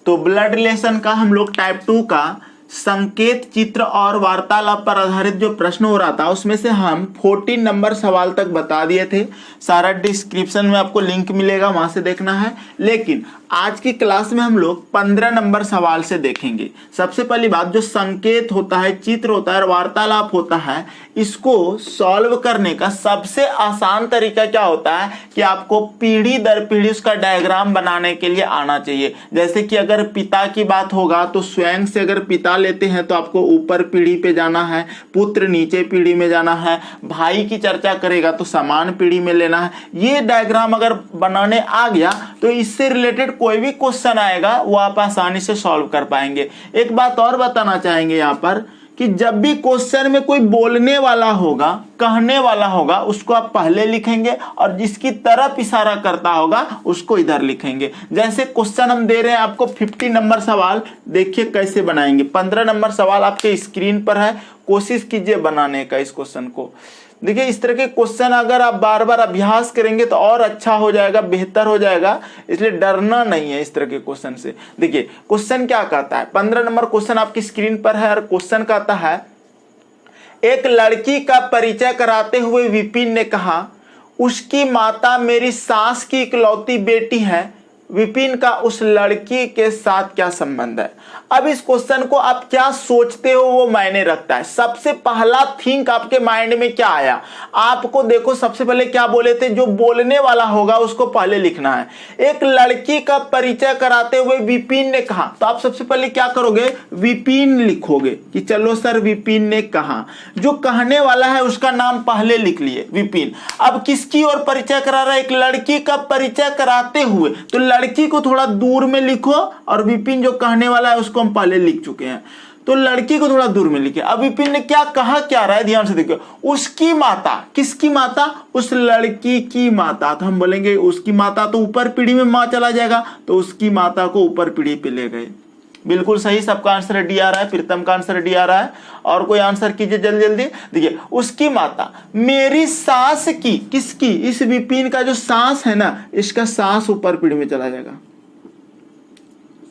तो blood relation का हम लोग टाइप 2 का संकेत, चित्र और वार्तालाप पर आधारित जो प्रश्न हो रहा था उसमें से हम 14 नंबर सवाल तक बता दिए थे। सारा डिस्क्रिप्शन में आपको लिंक मिलेगा, वहां से देखना है। लेकिन आज की क्लास में हम लोग 15 नंबर सवाल से देखेंगे। सबसे पहली बात, जो संकेत होता है, चित्र होता है और वार्तालाप होता है, इसको सॉल्व करने का सबसे आसान तरीका क्या होता है कि आपको पीढ़ी दर पीढ़ी उसका डायग्राम बनाने के लिए आना चाहिए। जैसे कि अगर पिता की बात होगा तो स्वयं से अगर पिता लेते हैं तो आपको ऊपर पीढ़ी पे जाना है, पुत्र नीचे पीढ़ी में जाना है, भाई की चर्चा करेगा तो समान पीढ़ी में लेना है। ये डायग्राम अगर बनाने आ गया तो इससे रिलेटेड कोई भी क्वेश्चन आएगा वो आप आसानी से सॉल्व कर पाएंगे। एक बात और बताना चाहेंगे यहाँ पर कि जब भी क्वेश्चन में कोई बोलने वाला होगा, कहने वाला होगा, उसको आप पहले लिखेंगे और जिसकी तरफ इशारा करता होगा उसको इधर लिखेंगे। जैसे क्वेश्चन हम दे रहे हैं आपको 50 नंबर सवाल, देखिए कैसे बनाएंगे। 15 नंबर सवाल आपके स्क्रीन पर है, कोशिश कीजिए बनाने का इस क्वेश्चन को। देखिए इस तरह के क्वेश्चन अगर आप बार बार अभ्यास करेंगे तो और अच्छा हो जाएगा, बेहतर हो जाएगा, इसलिए डरना नहीं है इस तरह के क्वेश्चन से। देखिए क्वेश्चन क्या कहता है, 15 नंबर क्वेश्चन आपकी स्क्रीन पर है और क्वेश्चन कहता है, एक लड़की का परिचय कराते हुए विपिन ने कहा, उसकी माता मेरी सास की इकलौती बेटी है। विपिन का उस लड़की के साथ क्या संबंध है। अब इस क्वेश्चन को आप क्या सोचते हो वो मायने रखता है। सबसे पहला थिंक आपके माइंड में क्या आया, आपको देखो सबसे पहले क्या बोले थे, जो बोलने वाला होगा उसको पहले लिखना है। एक लड़की का परिचय कराते हुए विपिन ने कहा, तो आप सबसे पहले क्या करोगे, विपिन लिखोगे कि चलो सर विपिन ने कहा। जो कहने वाला है उसका नाम पहले लिख लिए, विपिन। अब किसकी ओर परिचय करा रहा है, एक लड़की का परिचय कराते हुए, तो लड़की को थोड़ा दूर में लिखो और विपिन जो कहने वाला है उसको हम पहले लिख चुके हैं, तो लड़की को थोड़ा दूर में लिखे। अब विपिन ने क्या कहा, क्या रहा है, ध्यान से देखिए। उसकी माता, किसकी माता, उस लड़की की माता। तो हम बोलेंगे उसकी माता, तो ऊपर पीढ़ी में मां चला जाएगा, तो उसकी माता को ऊपर पीढ़ी पे ले गए। बिल्कुल सही, सबका आंसर डी आ रहा है, प्रीतम का आंसर डी आ रहा है। और कोई आंसर कीजिए जल्दी जल्दी। देखिए उसकी माता, मेरी सास की, किसकी, इस विपिन का जो सास है ना, इसका सास ऊपर पीढ़ी में चला जाएगा।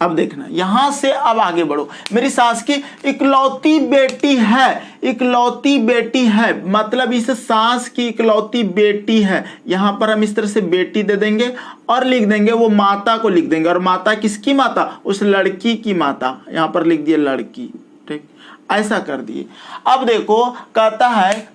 अब देखना यहां से अब आगे बढ़ो, मेरी सास की इकलौती बेटी है, इकलौती बेटी है मतलब इस सास की इकलौती बेटी है। यहां पर हम इस तरह से बेटी दे देंगे और लिख देंगे, वो माता को लिख देंगे। और माता किसकी माता, उस लड़की की माता, यहां पर लिख दिए लड़की, ठीक, ऐसा कर दिए। अब देखो कहता है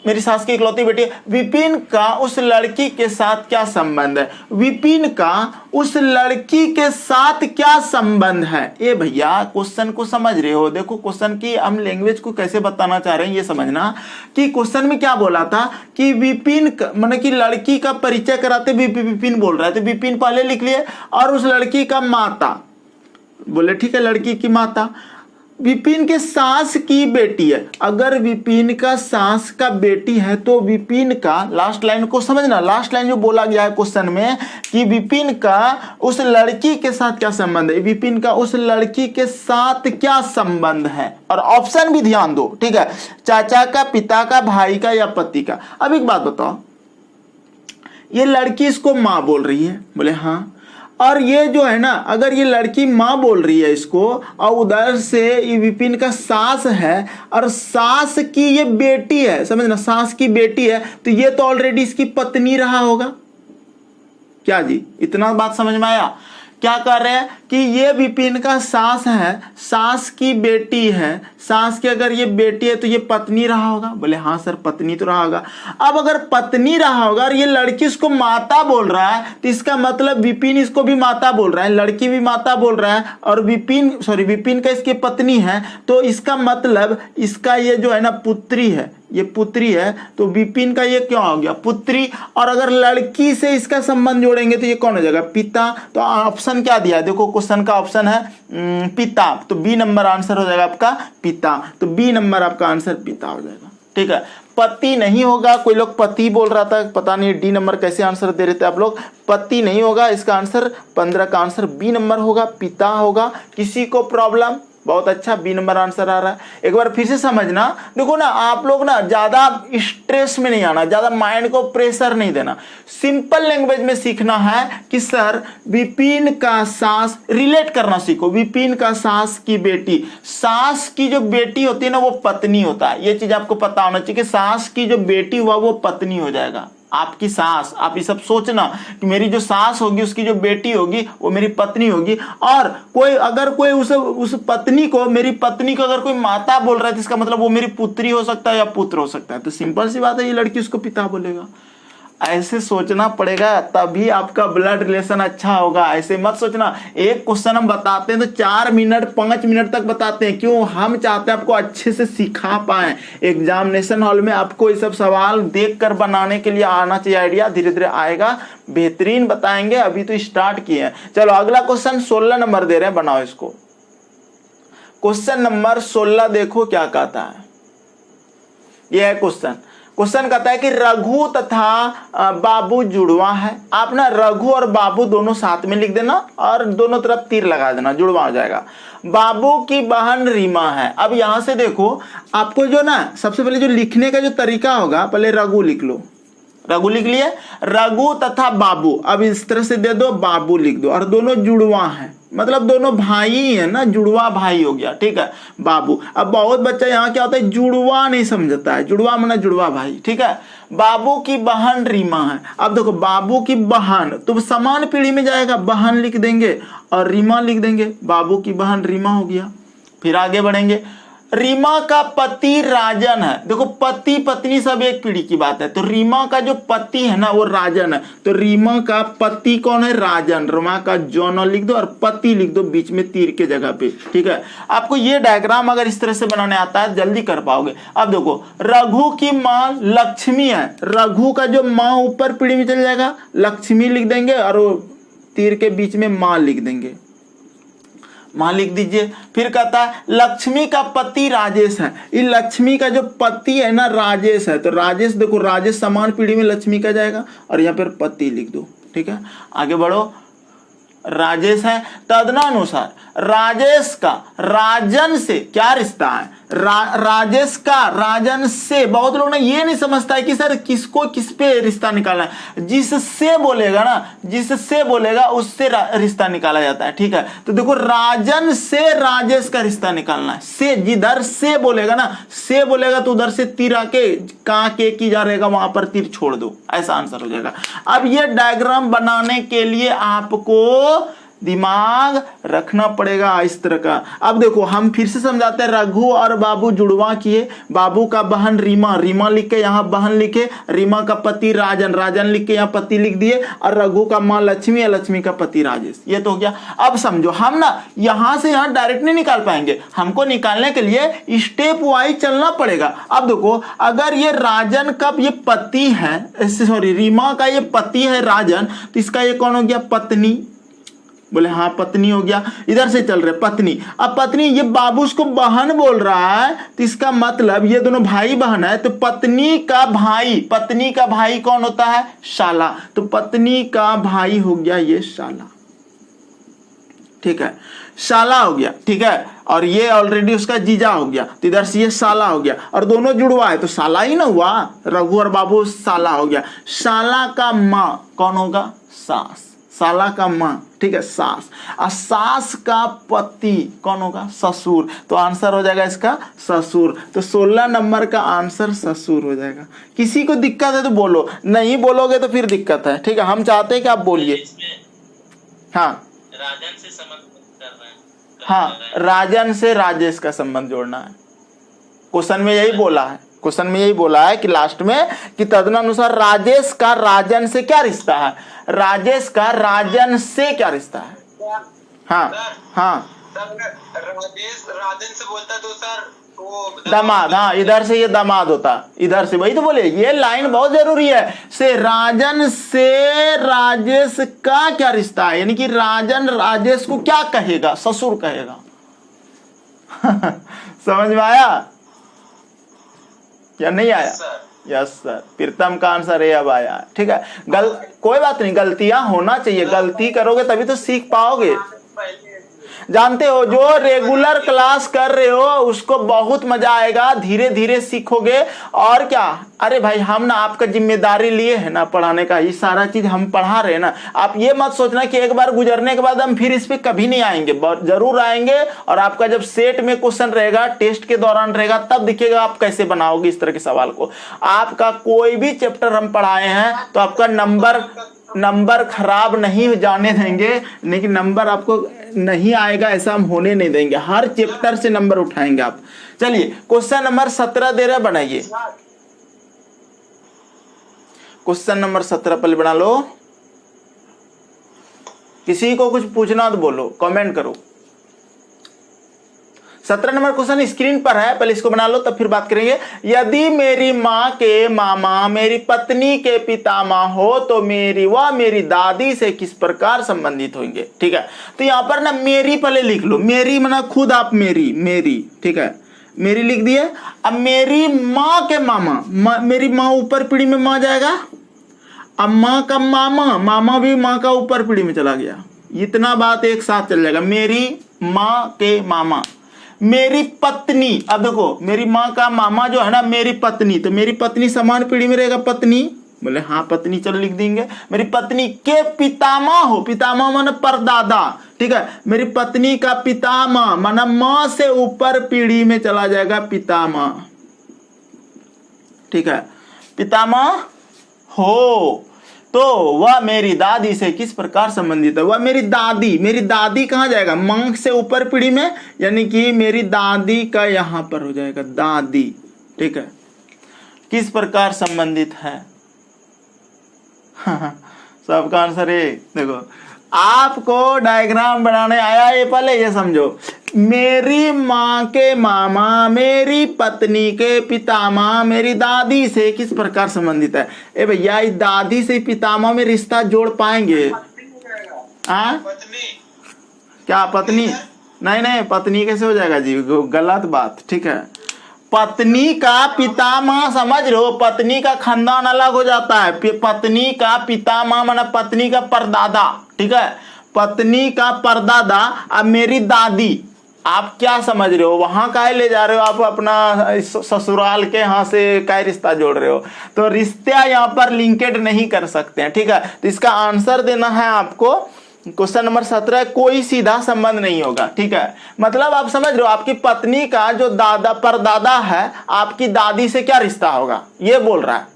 मेरी सास की इकलौती बेटी, विपिन का उस लड़की के साथ क्या संबंध है, विपिन का उस लड़की के साथ क्या संबंध है। ए भैया क्वेश्चन को समझ रहे हो, देखो क्वेश्चन की हम लैंग्वेज को कैसे बताना चाह रहे हैं ये समझना, कि क्वेश्चन में क्या बोला था कि विपिन माने कि लड़की का परिचय कराते विपिन बोल रहा है, तो विपिन पहले लिख लिए और उस लड़की का माता, बोले ठीक है लड़की की माता, विपिन के सास की बेटी है। अगर विपिन का सास का बेटी है तो विपिन का, लास्ट लाइन को समझना, लास्ट लाइन जो बोला गया है क्वेश्चन में कि विपिन का उस लड़की के साथ क्या संबंध है, विपिन का उस लड़की के साथ क्या संबंध है। और ऑप्शन भी ध्यान दो, ठीक है, चाचा का, पिता का, भाई का या पति का। अब एक बात बताओ, ये लड़की इसको मां बोल रही है, बोले हाँ, और ये जो है ना, अगर ये लड़की माँ बोल रही है इसको और उधर से ये विपिन का सास है और सास की ये बेटी है, समझना, सास की बेटी है, तो ये तो ऑलरेडी इसकी पत्नी रहा होगा। क्या जी, इतना बात समझ में आया। क्या कर रहे हैं कि ये विपिन का सास है, सास की बेटी है, सास की अगर ये बेटी है तो ये पत्नी रहा होगा, बोले हाँ सर पत्नी तो रहा होगा। अब अगर पत्नी रहा होगा और ये लड़की इसको माता बोल रहा है तो इसका मतलब विपिन इसको भी माता बोल रहा है, लड़की भी माता बोल रहा है, और विपिन का इसकी पत्नी है, तो इसका मतलब इसका ये जो है ना पुत्री है, ये पुत्री है, तो विपिन का ये क्यों हो गया पुत्री। और अगर लड़की से इसका संबंध जोड़ेंगे तो ये कौन हो जाएगा, पिता। तो ऑप्शन क्या दिया है, देखो क्वेश्चन का ऑप्शन है पिता, तो बी नंबर आंसर हो जाएगा आपका पिता, तो बी नंबर आपका आंसर पिता हो जाएगा, ठीक है। पति नहीं होगा, कोई लोग पति बोल रहा था, पता नहीं डी नंबर कैसे आंसर दे रहे थे आप लोग, पति नहीं होगा, इसका आंसर 15 का आंसर बी नंबर होगा, पिता होगा। किसी को प्रॉब्लम, बहुत अच्छा, बी नंबर आंसर आ रहा है। एक बार फिर से समझना, देखो ना आप लोग ना ज्यादा स्ट्रेस में नहीं आना, ज्यादा माइंड को प्रेशर नहीं देना, सिंपल लैंग्वेज में सीखना है कि सर विपिन का सास रिलेट करना सीखो। विपिन का सास की बेटी, सास की जो बेटी होती है ना वो पत्नी होता है, ये चीज आपको पता होना चाहिए कि सास की जो बेटी हुआ वो पत्नी हो जाएगा। आपकी सास, आप ये सब सोचना कि मेरी जो सास होगी उसकी जो बेटी होगी वो मेरी पत्नी होगी। और कोई अगर कोई उस पत्नी को, मेरी पत्नी को अगर कोई माता बोल रहा है तो इसका मतलब वो मेरी पुत्री हो सकता है या पुत्र हो सकता है। तो सिंपल सी बात है, ये लड़की उसको पिता बोलेगा। ऐसे सोचना पड़ेगा तभी आपका ब्लड रिलेशन अच्छा होगा। ऐसे मत सोचना एक क्वेश्चन हम बताते हैं तो 4 मिनट 5 मिनट तक बताते हैं, क्यों? हम चाहते हैं आपको अच्छे से सिखा पाए। एग्जामिनेशन हॉल में आपको ये सब सवाल देखकर बनाने के लिए आना चाहिए आइडिया, धीरे धीरे आएगा, बेहतरीन बताएंगे, अभी तो स्टार्ट किए हैं। चलो अगला क्वेश्चन 16 नंबर दे रहे हैं, बनाओ इसको। क्वेश्चन नंबर 16 देखो क्या कहता है। यह है क्वेश्चन कहता है कि रघु तथा बाबू जुड़वा है। आप ना रघु और बाबू दोनों साथ में लिख देना और दोनों तरफ तीर लगा देना, जुड़वा हो जाएगा। बाबू की बहन रीमा है। अब यहां से देखो आपको जो ना सबसे पहले जो लिखने का जो तरीका होगा, पहले रघु लिख लो, रघु लिख लिए, रघु तथा बाबू, अब इस तरह से दे दो, बाबू लिख दो, और दोनों जुड़वा हैं, मतलब दोनों भाई है ना, जुड़वा भाई हो गया, ठीक है, बाबू। अब बहुत बच्चा यहाँ क्या होता है, जुड़वा नहीं समझता है, जुड़वा माना जुड़वा भाई, ठीक है। बाबू की बहन रीमा है। अब देखो बाबू की बहन तो समान पीढ़ी में जाएगा, बहन लिख देंगे और रीमा लिख देंगे, बाबू की बहन रीमा हो गया। फिर आगे बढ़ेंगे, रीमा का पति राजन है। देखो पति पत्नी सब एक पीढ़ी की बात है, तो रीमा का जो पति है ना वो राजन है, तो रीमा का पति कौन है, राजन। रीमा का जौन लिख दो और पति लिख दो बीच में तीर के जगह पे, ठीक है। आपको ये डायग्राम अगर इस तरह से बनाने आता है जल्दी कर पाओगे। अब देखो रघु की माँ लक्ष्मी है, रघु का जो माँ ऊपर पीढ़ी में चल जाएगा, लक्ष्मी लिख देंगे और वो तीर के बीच में माँ लिख देंगे, मां लिख दीजिए। फिर कहता है लक्ष्मी का पति राजेश है। ये लक्ष्मी का जो पति है ना राजेश है, तो राजेश देखो राजेश समान पीढ़ी में लक्ष्मी का जाएगा और यहाँ पर पति लिख दो, ठीक है। आगे बढ़ो, राजेश है, तदनुसार राजेश का राजन से क्या रिश्ता है, राजेश का राजन से। बहुत लोग ना ये नहीं समझता है कि सर किसको किस पे रिश्ता निकालना है, जिससे बोलेगा ना, जिससे बोलेगा उससे रिश्ता निकाला जाता है, ठीक है। तो देखो राजन से राजेश का रिश्ता निकालना है, से जिधर से बोलेगा ना, से बोलेगा तो उधर से तीर आके कहाँ के की जा रहेगा वहां पर तीर छोड़ दो, ऐसा आंसर हो जाएगा। अब ये डायग्राम बनाने के लिए आपको दिमाग रखना पड़ेगा इस तरह का। अब देखो हम फिर से समझाते हैं, रघु और बाबू जुड़वा किए, बाबू का बहन रीमा, रीमा लिख के यहाँ बहन लिखे, रीमा का पति राजन, राजन लिख के यहाँ पति लिख दिए, और रघु का माँ लक्ष्मी है, लक्ष्मी का पति राजेश। ये तो हो गया। अब समझो हम ना यहाँ से यहाँ डायरेक्ट नहीं निकाल पाएंगे, हमको निकालने के लिए स्टेप वाइज चलना पड़ेगा। अब देखो अगर ये राजन का ये पति है, सॉरी रीमा का ये पति है राजन, तो इसका ये कौन हो गया, पत्नी। बोले हाँ पत्नी हो गया, इधर से चल रहे पत्नी। अब पत्नी, ये बाबू उसको बहन बोल रहा है, तो इसका मतलब ये दोनों भाई बहन है, तो पत्नी का भाई, पत्नी का भाई कौन होता है, शाला। तो पत्नी का भाई हो गया ये शाला, ठीक है, शाला हो गया, ठीक है। और ये ऑलरेडी उसका जीजा हो गया, तो इधर से ये साला हो गया, और दोनों जुड़वा है तो साला ही ना हुआ, रघु और बाबू साला हो गया। शाला का माँ कौन होगा, सास, साला का माँ, ठीक है, सास। और सास का पति कौन होगा, ससुर। तो आंसर हो जाएगा इसका ससुर। तो 16 नंबर का आंसर ससुर हो जाएगा। किसी को दिक्कत है तो बोलो, नहीं बोलोगे तो फिर दिक्कत है, ठीक है। हम चाहते हैं कि आप बोलिए। हाँ राजन से संबंध कर रहे हैं, हाँ राजन से राजेश का संबंध जोड़ना है। क्वेश्चन में यही बोला है, क्वेश्चन में यही बोला है कि लास्ट में कि तदनुसार राजेश का राजन से क्या रिश्ता है, राजेश का राजन से क्या रिश्ता है। हाँ हाँ राजेश राजन से बोलता तो सर वो दामाद, हाँ इधर से ये दामाद होता, इधर से, वही तो बोले ये लाइन बहुत जरूरी है। से राजन से राजेश का क्या रिश्ता है, यानी कि राजन राजेश को क्या कहेगा, ससुर कहेगा। समझ में आया या नहीं आया? यस सर, प्रीतम का आंसर है अब आया, ठीक है। कोई बात नहीं, गलतियां होना चाहिए, गलती करोगे तभी तो सीख पाओगे। जानते हो, जो रेगुलर क्लास कर रहे हो उसको बहुत मजा आएगा, धीरे धीरे सीखोगे। और क्या, अरे भाई हम ना आपका जिम्मेदारी लिए है ना पढ़ाने का, ये सारा चीज हम पढ़ा रहे हैं ना। आप ये मत सोचना कि एक बार गुजरने के बाद हम फिर इस पे कभी नहीं आएंगे, जरूर आएंगे। और आपका जब सेट में क्वेश्चन रहेगा, टेस्ट के दौरान रहेगा, तब दिखेगा आप कैसे बनाओगे इस तरह के सवाल को। आपका कोई भी चैप्टर हम पढ़ाए हैं तो आपका नंबर खराब नहीं जाने देंगे, लेकिन नंबर आपको नहीं आएगा ऐसा हम होने नहीं देंगे, हर चैप्टर से नंबर उठाएंगे आप। चलिए क्वेश्चन नंबर 17 दे रहे, बनाइए। क्वेश्चन नंबर 17 पहले बना लो। किसी को कुछ पूछना तो बोलो, कमेंट करो। 17 नंबर क्वेश्चन स्क्रीन पर है, पहले इसको बना लो तब फिर बात करेंगे। यदि मेरी माँ के मामा मेरी पत्नी के पितामह हो तो मेरी दादी से किस प्रकार संबंधित होंगे। ठीक है, तो यहाँ पर ना मेरी पहले लिख लो, मेरी मना खुद आप मेरी, ठीक है, मेरी लिख दिए। अब मेरी माँ के मामा, मेरी माँ ऊपर पीढ़ी में माँ जाएगा, अब माँ का मामा भी माँ का ऊपर पीढ़ी में चला गया, इतना बात एक साथ चल जाएगा। मेरी माँ के मामा, मेरी पत्नी, अब देखो मेरी माँ का मामा जो है ना मेरी पत्नी, तो मेरी पत्नी समान पीढ़ी में रहेगा, पत्नी बोले हाँ पत्नी, चलो लिख देंगे। मेरी पत्नी के पितामह हो, पितामह माना परदादा, ठीक है, मेरी पत्नी का पितामह माना माँ से ऊपर पीढ़ी में चला जाएगा पितामह, ठीक है, पितामह हो तो वह मेरी दादी से किस प्रकार संबंधित है। वह मेरी दादी कहाँ जाएगा, माँ से ऊपर पीढ़ी में, यानी कि मेरी दादी का यहां पर हो जाएगा दादी, ठीक है, किस प्रकार संबंधित है। सबका आंसर है, देखो आपको डायग्राम बनाने आया ये, पहले ये समझो, मेरी माँ के मामा मेरी पत्नी के पितामह मेरी दादी से किस प्रकार संबंधित है। ए भैया इस दादी से पितामह में रिश्ता जोड़ पाएंगे? हाँ क्या पत्नी? नहीं पत्नी कैसे हो जाएगा जी, गलत बात, ठीक है। पत्नी का पितामह समझ रहे हो, पत्नी का खानदान अलग हो जाता है। पत्नी का पितामह माना पत्नी का परदादा, ठीक है, पत्नी का परदादा। अब मेरी दादी, आप क्या समझ रहे हो, वहां काहे ले जा रहे हो आप, अपना ससुराल के यहाँ से क्या रिश्ता जोड़ रहे हो, तो रिश्ते यहाँ पर लिंकेड नहीं कर सकते हैं, ठीक है। तो इसका आंसर देना है आपको क्वेश्चन नंबर 17, कोई सीधा संबंध नहीं होगा, ठीक है। मतलब आप समझ रहे हो, आपकी पत्नी का जो दादा परदादा है आपकी दादी से क्या रिश्ता होगा, ये बोल रहा है।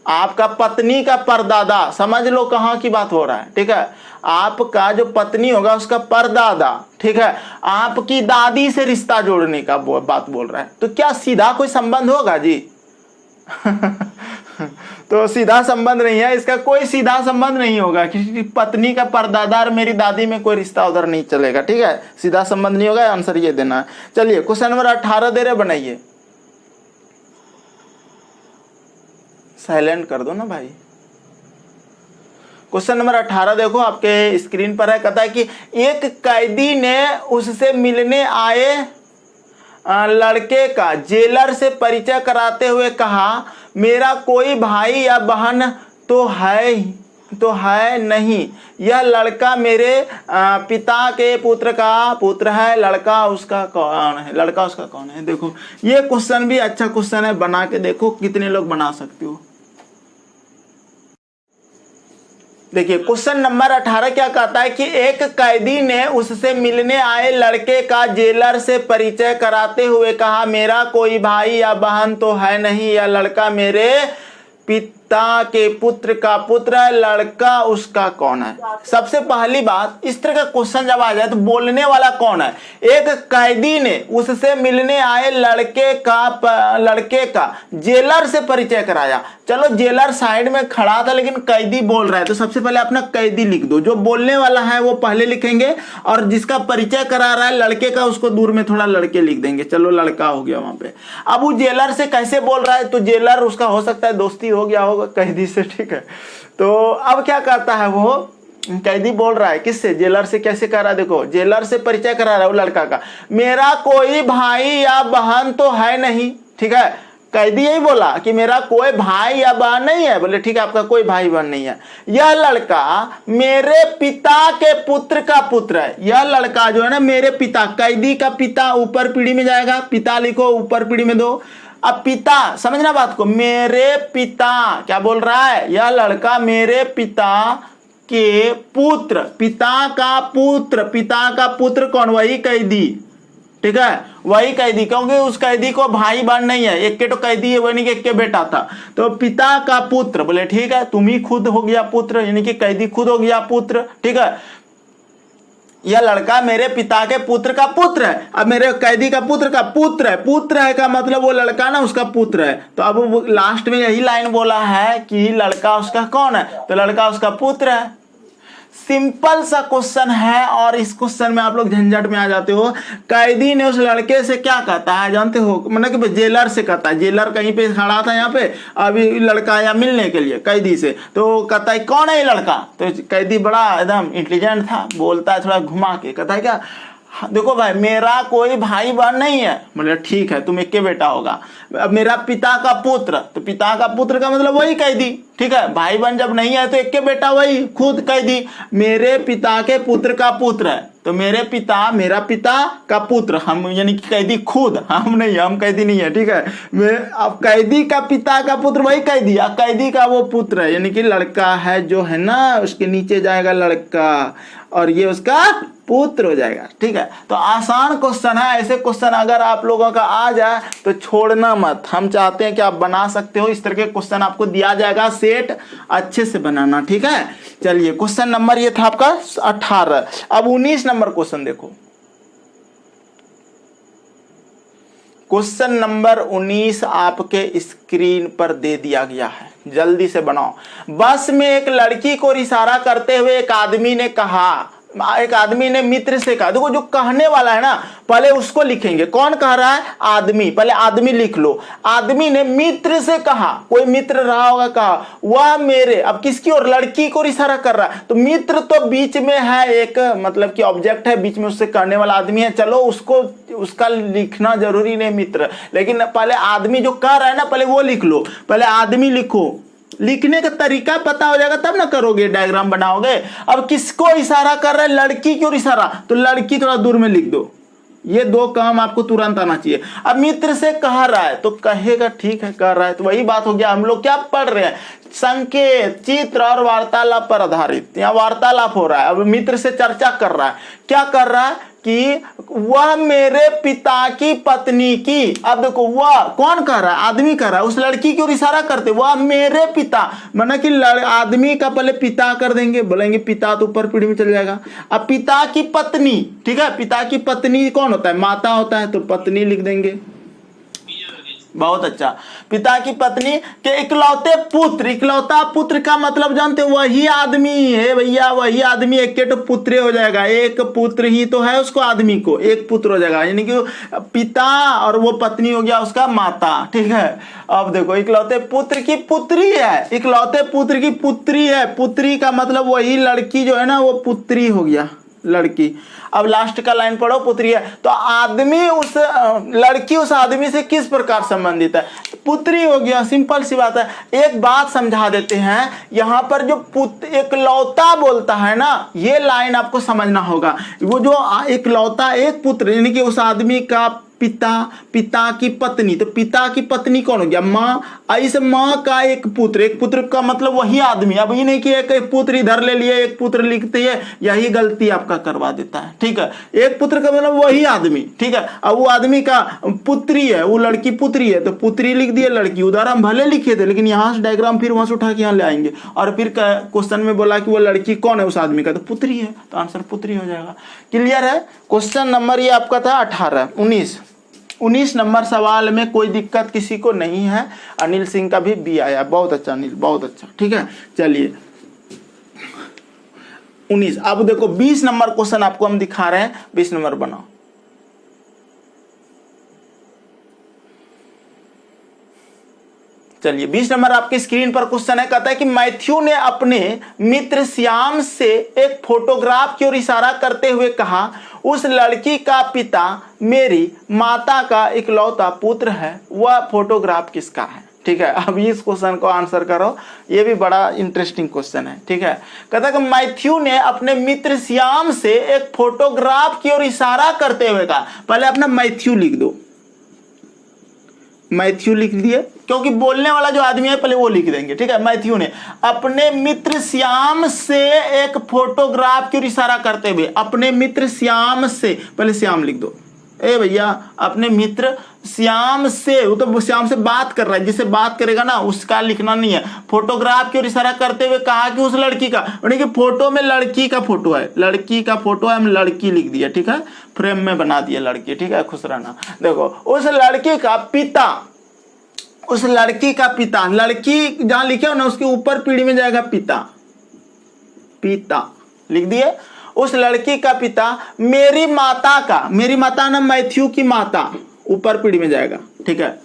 आपका पत्नी का परदादा, समझ लो कहाँ की बात हो रहा है, ठीक है। आपका जो पत्नी होगा उसका परदादा, ठीक है, आपकी दादी से रिश्ता जोड़ने का बात बोल रहा है। तो क्या सीधा कोई संबंध होगा जी? तो सीधा संबंध नहीं है, इसका कोई सीधा संबंध नहीं होगा, किसी पत्नी का परदादा और मेरी दादी में कोई रिश्ता उधर नहीं चलेगा, ठीक है, सीधा संबंध नहीं होगा। आंसर ये देना है। चलिए क्वेश्चन नंबर 18 दे रहे, बनाइए। साइलेंट कर दो ना भाई। क्वेश्चन नंबर 18 देखो आपके स्क्रीन पर है, कहता है कि एक कैदी ने उससे मिलने आए लड़के का जेलर से परिचय कराते हुए कहा, मेरा कोई भाई या बहन तो है नहीं, यह लड़का मेरे पिता के पुत्र है, लड़का उसका कौन है। देखो ये क्वेश्चन भी अच्छा क्वेश्चन है, बना के देखो कितने लोग बना सकते हो। देखिए क्वेश्चन नंबर 18 क्या कहता है कि एक कैदी ने उससे मिलने आए लड़के का जेलर से परिचय कराते हुए कहा, मेरा कोई भाई या बहन तो है नहीं, यह लड़का मेरे पिता के पुत्र का पुत्र है, लड़का उसका कौन है। सबसे पहली बात, इस तरह का क्वेश्चन जब आ जाए तो बोलने वाला कौन है। एक कैदी ने उससे मिलने आए लड़के का जेलर से परिचय कराया। चलो जेलर साइड में खड़ा था लेकिन कैदी बोल रहा है, तो सबसे पहले अपना कैदी लिख दो, जो बोलने वाला है वो पहले लिखेंगे और जिसका परिचय करा रहा है लड़के का उसको दूर में थोड़ा लड़के लिख देंगे। चलो लड़का हो गया वहां पे। अब वो जेलर से कैसे बोल रहा है, तो जेलर उसका हो सकता है दोस्ती हो गया होगा कैदी से, ठीक है। तो अब क्या करता है, वो कैदी बोल रहा है किससे, जेलर से। कैसे कर रहा है, देखो जेलर से परिचय करा रहा है वो लड़का का, मेरा कोई भाई या बहन तो है नहीं, ठीक है, कैदी यही बोला कि मेरा कोई भाई या बहन नहीं है। बोले ठीक है, आपका कोई भाई बहन नहीं है। यह लड़का मेरे पिता के पुत्र का पुत्र है। यह लड़का जो है ना मेरे पिता, कैदी का पिता ऊपर पीढ़ी में जाएगा, पिता लिखो ऊपर पीढ़ी में दो। अब पिता, समझना बात को, मेरे पिता क्या बोल रहा है, यह लड़का मेरे पिता के पुत्र, पिता का पुत्र, पिता का पुत्र कौन, वही कैदी, ठीक है, वही कैदी, क्योंकि उस कैदी को भाई बहन नहीं है, एक के तो कैदी है, वही नहीं कि एक के बेटा था, तो पिता का पुत्र। बोले ठीक है, तुम ही खुद हो गया पुत्र, यानी कि कैदी खुद हो गया पुत्र, ठीक है। यह लड़का मेरे पिता के पुत्र का पुत्र है। अब मेरे कैदी का पुत्र है, पुत्र है का मतलब वो लड़का ना उसका पुत्र है। तो अब वो लास्ट में यही लाइन बोला है कि लड़का उसका कौन है, तो लड़का उसका पुत्र है। सिंपल सा क्वेश्चन है, और इस क्वेश्चन में आप लोग झंझट में आ जाते हो। कैदी ने उस लड़के से क्या कहता है जानते हो, मतलब कि जेलर से कहता है, जेलर कहीं पे खड़ा था यहाँ पे, अभी लड़का आया मिलने के लिए कैदी से, तो कहता है कौन है ये लड़का, तो कैदी बड़ा एकदम इंटेलिजेंट था, बोलता है थोड़ा घुमा के, कहता है क्या, देखो भाई मेरा कोई भाई बहन नहीं है। बोले ठीक है, तुम एक के बेटा होगा। अब मेरा पिता का पुत्र, तो पिता का पुत्र का मतलब वही कैदी, ठीक है, भाई बहन जब नहीं है तो एक के बेटा वही खुद कैदी। मेरे पिता के पुत्र का पुत्र है, तो मेरे पिता, मेरा पिता का पुत्र, हम यानी कि कैदी खुद, हम नहीं, हम कैदी नहीं है, ठीक है। अब कैदी का पिता का पुत्र वही कैदी, अब कैदी का वो पुत्र है, यानी कि लड़का है जो है ना, उसके नीचे जाएगा लड़का, और ये उसका पुत्र हो जाएगा, ठीक है। तो आसान क्वेश्चन है, ऐसे क्वेश्चन अगर आप लोगों का आ जाए तो छोड़ना मत। हम चाहते हैं कि आप बना सकते हो, इस तरह के क्वेश्चन आपको दिया जाएगा, सेट अच्छे से बनाना, ठीक है। चलिए, क्वेश्चन नंबर ये था आपका 18। अब 19 नंबर क्वेश्चन देखो। क्वेश्चन नंबर 19 आपके स्क्रीन पर दे दिया गया है, जल्दी से बनाओ। बस में एक लड़की को इशारा करते हुए एक आदमी ने मित्र से कहा, देखो जो कहने वाला है ना पहले उसको लिखेंगे, कौन कह रहा है, आदमी, पहले आदमी लिख लो। आदमी ने मित्र से कहा, कोई मित्र रहा होगा, कहा वह मेरे, अब किसकी ओर, लड़की को इशारा कर रहा है, तो मित्र तो बीच में है, एक मतलब कि ऑब्जेक्ट है बीच में, उससे कहने वाला आदमी है, चलो उसको, उसका लिखना जरूरी नहीं मित्र, लेकिन पहले आदमी जो कह रहा है ना पहले वो लिख लो, पहले आदमी लिखो, लिखने का तरीका पता हो जाएगा तब ना करोगे, डायग्राम बनाओगे। अब किसको इशारा कर रहा है, लड़की की ओर इशारा, तो लड़की थोड़ा दूर में लिख दो, ये दो काम आपको तुरंत आना चाहिए। अब मित्र से कह रहा है तो कहेगा ठीक है कह रहा है, तो वही बात हो गया। हम लोग क्या पढ़ रहे हैं, संकेत, चित्र और वार्तालाप पर आधारित, यहाँ वार्तालाप हो रहा है। अब मित्र से चर्चा कर रहा है, क्या कर रहा है कि वह मेरे पिता की पत्नी की, अब देखो वह कौन कह रहा है, आदमी कह रहा है, उस लड़की की ओर इशारा करते, वह मेरे पिता, माना कि आदमी का पहले पिता कर देंगे, बोलेंगे पिता तो ऊपर पीढ़ी में चल जाएगा। अब पिता की पत्नी, ठीक है, पिता की पत्नी कौन होता है, माता होता है, तो पत्नी लिख देंगे, बहुत अच्छा। पिता की पत्नी के इकलौते पुत्र, इकलौता पुत्र का मतलब जानते हो, वही आदमी है भैया, वही आदमी, एक के तो पुत्र हो जाएगा, एक पुत्र ही तो है उसको, आदमी को एक पुत्र हो जाएगा, यानी कि पिता और वो पत्नी हो गया उसका माता, ठीक है। अब देखो इकलौते पुत्र की पुत्री है, इकलौते पुत्र की पुत्री है, पुत्री का मतलब वही लड़की जो है ना वो पुत्री हो गया, लड़की। अब लास्ट का लाइन पढ़ो, पुत्री है, तो आदमी उस लड़की उस आदमी से किस प्रकार संबंधित है, पुत्री हो गया, सिंपल सी बात है। एक बात समझा देते हैं, यहाँ पर जो एकलौता बोलता है ना, ये लाइन आपको समझना होगा। वो जो एकलौता एक पुत्र, यानी कि उस आदमी का पिता, पिता की पत्नी, तो पिता की पत्नी कौन हो गया, माँ, इस माँ का एक पुत्र का मतलब वही आदमी। अब ये नहीं कि एक पुत्र इधर ले लिए एक पुत्र लिखते हैं, यही गलती आपका करवा देता है, ठीक है। एक पुत्र का मतलब वही आदमी, ठीक है। अब वो आदमी का पुत्री है, वो लड़की पुत्री है, तो पुत्री लिख दिए, लड़की उधर हम भले लिखे थे, लेकिन यहाँ से डायग्राम फिर वहां से उठा के यहाँ ले आएंगे, और फिर क्वेश्चन में बोला कि वो लड़की कौन है उस आदमी का, तो पुत्री है, तो आंसर पुत्री हो जाएगा। क्लियर है। क्वेश्चन नंबर ये आपका था 18। 19 नंबर सवाल में कोई दिक्कत किसी को नहीं है। अनिल सिंह का भी बी आया, बहुत अच्छा अनिल, बहुत अच्छा, ठीक है। चलिए 19। अब देखो 20 नंबर क्वेश्चन आपको हम दिखा रहे हैं, 20 नंबर बनाओ। चलिए 20 नंबर आपके स्क्रीन पर क्वेश्चन है, कहता है कि मैथ्यू ने अपने मित्र श्याम से एक फोटोग्राफ की ओर इशारा करते हुए कहा, उस लड़की का पिता मेरी माता का इकलौता पुत्र है, वह फोटोग्राफ किसका है। ठीक है, अब इस क्वेश्चन को आंसर करो, ये भी बड़ा इंटरेस्टिंग क्वेश्चन है। ठीक है, कहता है कि मैथ्यू ने अपने मित्र श्याम से एक फोटोग्राफ की ओर इशारा करते हुए कहा, पहले अपना मैथ्यू लिख दो, मैथ्यू लिख दिए, क्योंकि बोलने वाला जो आदमी है पहले वो लिख देंगे। ठीक है, मैथ्यू ने अपने मित्र श्याम से एक फोटोग्राफ की ओर इशारा करते हुए, अपने मित्र श्याम से, पहले श्याम लिख दो। ए भैया, अपने मित्र श्याम से, वो तो श्याम से बात कर रहा है, जिससे बात करेगा ना उसका लिखना नहीं है। फोटोग्राफ की ओर इशारा करते हुए कहा कि उस लड़की का, कि फोटो में लड़की का फोटो है, लड़की का फोटो है, हम लड़की लिख दिया। ठीक है, फ्रेम में बना दिया लड़की। ठीक है, खुश रहना। देखो, उस लड़की का पिता, उस लड़की का पिता, लड़की जहां लिखे हो ना उसके ऊपर पीढ़ी में जाएगा पिता, पिता लिख दिए। उस लड़की का पिता मेरी माता का, मेरी माता ना मैथ्यू की माता, ऊपर पीढ़ी में जाएगा। ठीक है,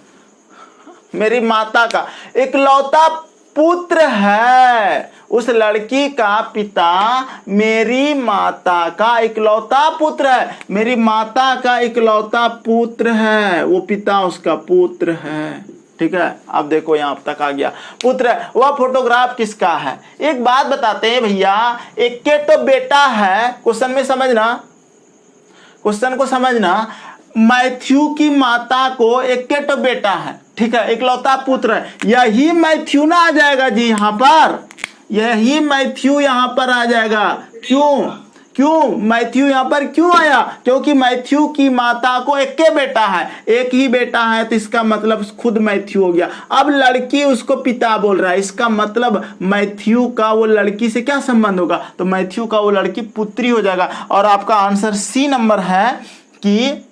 मेरी माता का इकलौता पुत्र है। उस लड़की का पिता मेरी माता का इकलौता पुत्र है, मेरी माता का इकलौता पुत्र है, वो पिता उसका पुत्र है। ठीक है, अब देखो यहां तक आ गया, पुत्र है। वह फोटोग्राफ किसका है। एक बात बताते हैं भैया, एक के तो बेटा है, क्वेश्चन में समझना, क्वेश्चन को समझना, मैथ्यू की माता को एक के तो बेटा है। ठीक है, इकलौता पुत्र है, यही मैथ्यू ना आ जाएगा जी यहाँ पर, यही मैथ्यू यहाँ पर आ जाएगा। क्यों, क्यों मैथ्यू यहाँ पर क्यों आया, क्योंकि मैथ्यू की माता को एक के बेटा है, एक ही बेटा है, तो इसका मतलब खुद मैथ्यू हो गया। अब लड़की उसको पिता बोल रहा है, इसका मतलब मैथ्यू का वो लड़की से क्या संबंध होगा, तो मैथ्यू का वो लड़की पुत्री हो जाएगा। और आपका आंसर सी नंबर है कि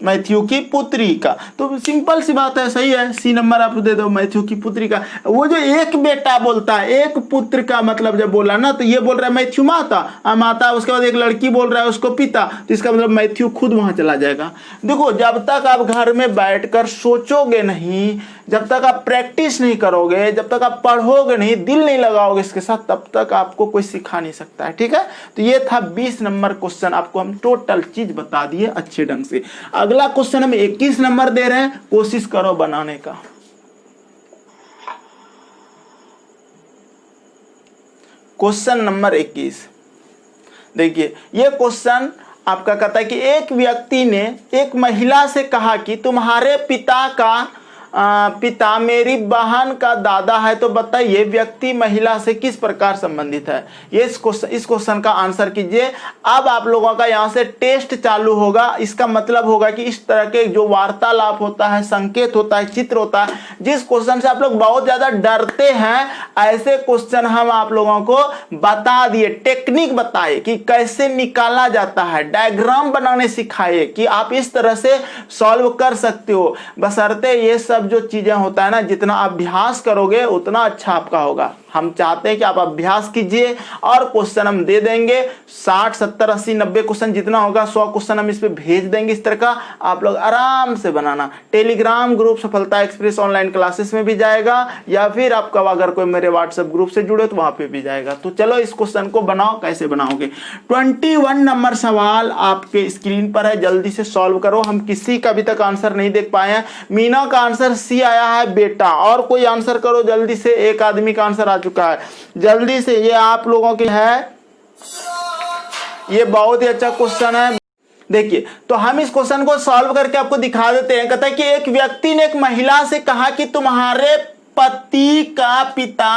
मैथ्यू की पुत्री का। तो सिंपल सी बात है, सही है, सी नंबर आप दे दो, मैथ्यू की पुत्री का। वो जो एक बेटा बोलता है, एक पुत्र का मतलब जब बोला ना, तो ये बोल रहा है मैथ्यू माता, माता, उसके बाद एक लड़की बोल रहा है उसको पिता, तो इसका मतलब मैथ्यू खुद वहां चला जाएगा। देखो, जब तक आप घर में बैठकर सोचोगे नहीं, जब तक आप प्रैक्टिस नहीं करोगे, जब तक आप पढ़ोगे नहीं, दिल नहीं लगाओगे इसके साथ, तब तक आपको कोई सिखा नहीं सकता है। ठीक है, तो ये था 20 नंबर क्वेश्चन, आपको हम टोटल चीज बता दिए अच्छे ढंग से। अगला क्वेश्चन हम 21 नंबर दे रहे हैं, कोशिश करो बनाने का। क्वेश्चन नंबर 21 देखिए, ये क्वेश्चन आपका कहता है कि एक व्यक्ति ने एक महिला से कहा कि तुम्हारे पिता का पिता मेरी बहन का दादा है, तो बताइए व्यक्ति महिला से किस प्रकार संबंधित है। ये इस क्वेश्चन का आंसर कीजिए। अब आप लोगों का यहाँ से टेस्ट चालू होगा। इसका मतलब होगा कि इस तरह के जो वार्तालाप होता है, संकेत होता है, चित्र होता है, जिस क्वेश्चन से आप लोग बहुत ज्यादा डरते हैं, ऐसे क्वेश्चन हम आप लोगों को बता दिए, टेक्निक बताए कि कैसे निकाला जाता है, डायग्राम बनाने सिखाए कि आप इस तरह से सॉल्व कर सकते हो। बशर्ते ये सब जो चीजें होता है ना, जितना अभ्यास करोगे उतना अच्छा आपका होगा। हम चाहते हैं कि आप अभ्यास कीजिए और क्वेश्चन हम दे देंगे 60 70 80 90 क्वेश्चन जितना होगा 100 क्वेश्चन हम इस पे भेज देंगे। इस तरह का आप लोग आराम से बनाना। टेलीग्राम ग्रुप सफलता एक्सप्रेस ऑनलाइन क्लासेस में भी जाएगा, या फिर आपका अगर कोई मेरे व्हाट्सएप ग्रुप से जुड़े तो वहां पे भी जाएगा। तो चलो इस क्वेश्चन को बनाओ। कैसे बनाओगे, 21 नंबर सवाल आपके स्क्रीन पर है, जल्दी से सॉल्व करो। हम किसी का अभी तक आंसर नहीं देख पाए हैं। मीना का आंसर सी आया है बेटा, और कोई आंसर करो जल्दी से। एक आदमी का आंसर आ चुका है, जल्दी से। ये आप लोगों के है, ये बहुत ही अच्छा क्वेश्चन है। देखिए, तो हम इस क्वेश्चन को सॉल्व करके आपको दिखा देते हैं। कहता है कि एक व्यक्ति ने एक महिला से कहा कि तुम्हारे पति का पिता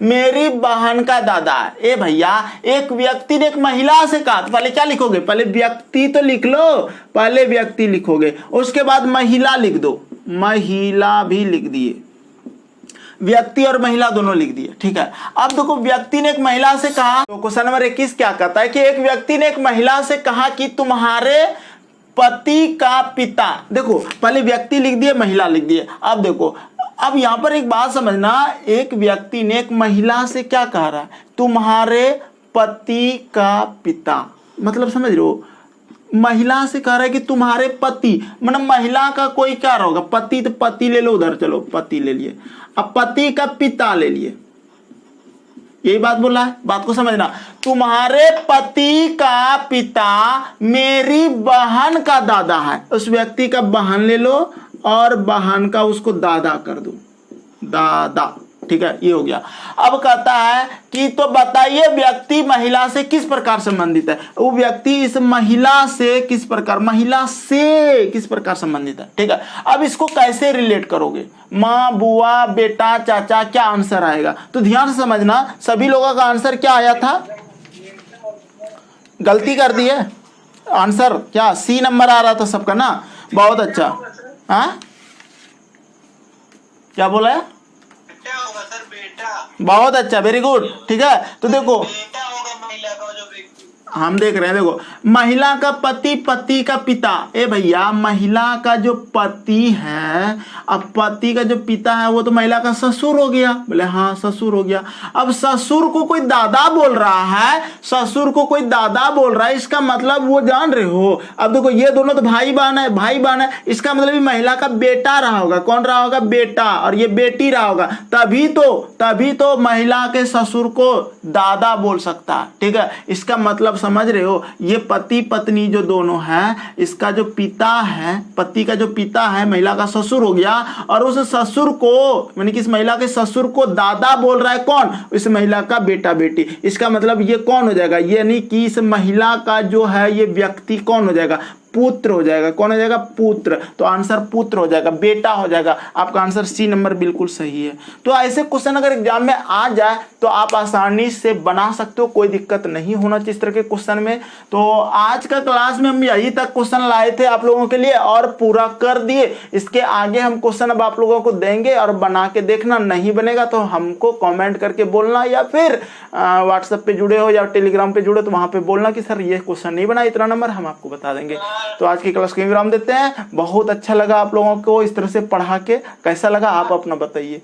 मेरी बहन का दादा है। ए भैया, एक व्यक्ति ने एक महिला से कहा, तो पहले क्या लिखोगे, पहले व्यक्ति तो लिख लो, पहले व्यक्ति लिखोगे, उसके बाद महिला लिख दो, महिला भी लिख दिए, व्यक्ति और महिला दोनों लिख दिए। ठीक है, अब देखो व्यक्ति ने एक महिला से कहा, तो क्वेश्चन नंबर 21 क्या कहता है कि एक व्यक्ति ने एक महिला से कहा कि तुम्हारे पति का पिता, देखो पहले व्यक्ति लिख दिए, महिला लिख दिए। अब देखो, अब यहां पर एक बात समझना, एक व्यक्ति ने एक महिला से क्या कह रहा है, तुम्हारे पति का पिता, मतलब समझ रहे हो, महिला से कह रहा है कि तुम्हारे पति, मतलब महिला का कोई क्या होगा, पति, तो पति ले लो उधर, चलो पति ले लिए। अब पति का पिता ले लिए, यही बात बोला है, बात को समझना। तुम्हारे पति का पिता मेरी बहन का दादा है, उस व्यक्ति का बहन ले लो और बहन का उसको दादा कर दो, दादा, ठीक है, ये हो गया। अब कहता है कि तो बताइए व्यक्ति महिला से किस प्रकार संबंधित है, वो व्यक्ति इस महिला से किस प्रकार, महिला से किस प्रकार संबंधित है, ठीक है। अब इसको कैसे रिलेट करोगे, माँ, बुआ, बेटा, चाचा, क्या आंसर आएगा, तो ध्यान से समझना। सभी लोगों का आंसर क्या आया था, गलती कर दी है, आंसर क्या सी नंबर आ रहा था सबका ना, बहुत अच्छा। हाँ क्या बोला है, बेटा होगा सर, बेटा। बहुत अच्छा, वेरी गुड, ठीक है। तो देखो बेटा होगा महिला का जो व्यक्ति, हम देख रहे हैं, देखो महिला का पति, पति का पिता, ए भैया महिला का जो पति है, अब पति का जो पिता है वो तो महिला का ससुर हो गया, बोले हाँ ससुर हो गया। अब ससुर को कोई दादा बोल रहा है, ससुर को कोई दादा बोल रहा है, इसका मतलब वो जान रहे हो, अब देखो ये दोनों तो भाई बहन है, भाई बहन है, इसका मतलब महिला का बेटा रहा होगा, कौन रहा होगा, बेटा, और ये बेटी रहा होगा, तभी तो महिला के ससुर को दादा बोल सकता है, ठीक है। इसका मतलब समझ रहे हो, ये पति पत्नी जो दोनों हैं, इसका जो पिता है, पति का जो पिता है महिला का ससुर हो गया, और उस ससुर को यानी कि इस महिला के ससुर को दादा बोल रहा है कौन, इस महिला का बेटा बेटी। इसका मतलब ये कौन हो जाएगा, यानी कि इस महिला का जो है ये व्यक्ति कौन हो जाएगा, पुत्र हो जाएगा, कौन हो जाएगा, पुत्र। तो आंसर पुत्र हो जाएगा, बेटा हो जाएगा। आपका आंसर सी नंबर बिल्कुल सही है। तो ऐसे क्वेश्चन अगर एग्जाम में आ जाए तो आप आसानी से बना सकते हो, कोई दिक्कत नहीं होना चाहिए इस तरह के क्वेश्चन में। तो आज का क्लास में हम यही तक क्वेश्चन लाए थे आप लोगों के लिए और पूरा कर दिए। इसके आगे हम क्वेश्चन अब आप लोगों को देंगे और बना के देखना, नहीं बनेगा तो हमको कॉमेंट करके बोलना, या फिर व्हाट्सएप पे जुड़े हो या टेलीग्राम पे जुड़े तो वहां पे बोलना कि सर ये क्वेश्चन नहीं बना, इतना नंबर, हम आपको बता देंगे। तो आज की क्लास को विराम देते हैं। बहुत अच्छा लगा आप लोगों को इस तरह से पढ़ा के, कैसा लगा आप अपना बताइए।